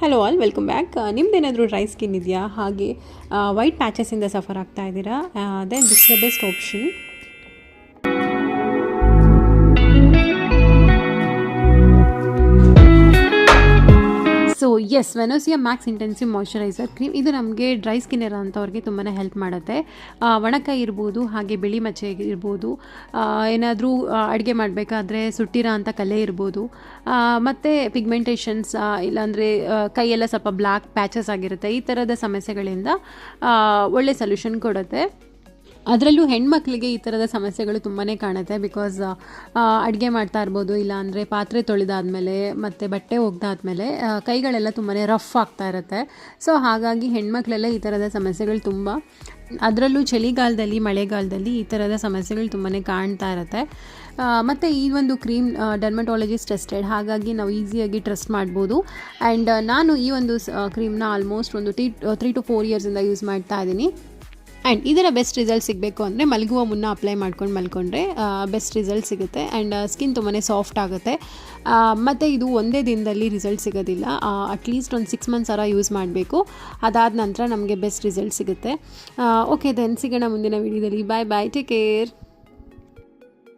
Hello all, welcome back. ನಿಮ್ದೇನಾದರೂ dry skin ಇದೆಯಾ, ಹಾಗೆ ವೈಟ್ ಪ್ಯಾಚಸ್ಸಿಂದ ಸಫರ್ ಆಗ್ತಾ ಇದ್ದೀರಾ, then this the best option. So yes, Venusia max intensive moisturiser cream ಇದು ನಮಗೆ ಡ್ರೈ ಸ್ಕಿನ್ ಇರೋಂಥವ್ರಿಗೆ ತುಂಬಾ ಹೆಲ್ಪ್ ಮಾಡುತ್ತೆ. ಒಣಕೈ ಇರ್ಬೋದು, ಹಾಗೆ ಬಿಳಿ ಮಚ್ಚೆ ಇರ್ಬೋದು, ಏನಾದರೂ ಅಡುಗೆ ಮಾಡಬೇಕಾದ್ರೆ ಸುಟ್ಟಿರೋ ಅಂಥ ಕಲೆ ಇರ್ಬೋದು, ಮತ್ತು ಪಿಗ್ಮೆಂಟೇಷನ್ಸ್ ಇಲ್ಲಾಂದರೆ ಕೈಯೆಲ್ಲ ಸ್ವಲ್ಪ ಬ್ಲ್ಯಾಕ್ ಪ್ಯಾಚಸ್ ಆಗಿರುತ್ತೆ, ಈ ಥರದ ಸಮಸ್ಯೆಗಳಿಂದ ಒಳ್ಳೆ ಸೊಲ್ಯೂಷನ್ ಕೊಡುತ್ತೆ. ಅದರಲ್ಲೂ ಹೆಣ್ಮಕ್ಳಿಗೆ ಈ ಥರದ ಸಮಸ್ಯೆಗಳು ತುಂಬಾ ಕಾಣುತ್ತೆ. ಬಿಕಾಸ್ ಅಡುಗೆ ಮಾಡ್ತಾ ಇರ್ಬೋದು, ಇಲ್ಲಾಂದರೆ ಪಾತ್ರೆ ತೊಳೆದಾದ್ಮೇಲೆ ಮತ್ತು ಬಟ್ಟೆ ಒಗ್ದಾದ್ಮೇಲೆ ಕೈಗಳೆಲ್ಲ ತುಂಬಾ ರಫ್ ಆಗ್ತಾ ಇರುತ್ತೆ. ಸೊ ಹಾಗಾಗಿ ಹೆಣ್ಮಕ್ಳೆಲ್ಲ ಈ ಥರದ ಸಮಸ್ಯೆಗಳು ತುಂಬ, ಅದರಲ್ಲೂ ಚಳಿಗಾಲದಲ್ಲಿ ಮಳೆಗಾಲದಲ್ಲಿ ಈ ಥರದ ಸಮಸ್ಯೆಗಳು ತುಂಬಾ ಕಾಣ್ತಾ ಇರುತ್ತೆ. ಮತ್ತು ಈ ಒಂದು ಕ್ರೀಮ್ ಡರ್ಮಟಾಲಜಿಸ್ಟ್ ಟೆಸ್ಟೆಡ್, ಹಾಗಾಗಿ ನಾವು ಈಸಿಯಾಗಿ ಟ್ರಸ್ಟ್ ಮಾಡ್ಬೋದು. ಆ್ಯಂಡ್ ನಾನು ಈ ಒಂದು ಕ್ರೀಮ್ನ ಆಲ್ಮೋಸ್ಟ್ ಒಂದು 3 to 4 ಇಯರ್ಸಿಂದ ಯೂಸ್ ಮಾಡ್ತಾ ಇದ್ದೀನಿ. ಆ್ಯಂಡ್ ಇದರ ಬೆಸ್ಟ್ ರಿಸಲ್ಟ್ ಸಿಗಬೇಕು ಅಂದರೆ ಮಲಗುವ ಮುನ್ನ ಅಪ್ಲೈ ಮಾಡ್ಕೊಂಡು ಮಲ್ಕೊಂಡ್ರೆ ಬೆಸ್ಟ್ ರಿಸಲ್ಟ್ ಸಿಗುತ್ತೆ. ಆ್ಯಂಡ್ ಸ್ಕಿನ್ ತುಂಬಾ ಸಾಫ್ಟ್ ಆಗುತ್ತೆ. ಮತ್ತು ಇದು ಒಂದೇ ದಿನದಲ್ಲಿ ರಿಸಲ್ಟ್ ಸಿಗೋದಿಲ್ಲ, ಅಟ್ಲೀಸ್ಟ್ ಒಂದು 6 months ಯೂಸ್ ಮಾಡಬೇಕು. ಅದಾದ ನಂತರ ನಮಗೆ ಬೆಸ್ಟ್ ರಿಸಲ್ಟ್ ಸಿಗುತ್ತೆ. ಓಕೆ, ದೆನ್ ಸಿಗೋಣ ಮುಂದಿನ ವೀಡಿಯೋದಲ್ಲಿ. ಬಾಯ್ ಬಾಯ್, ಟೇಕ್ ಕೇರ್.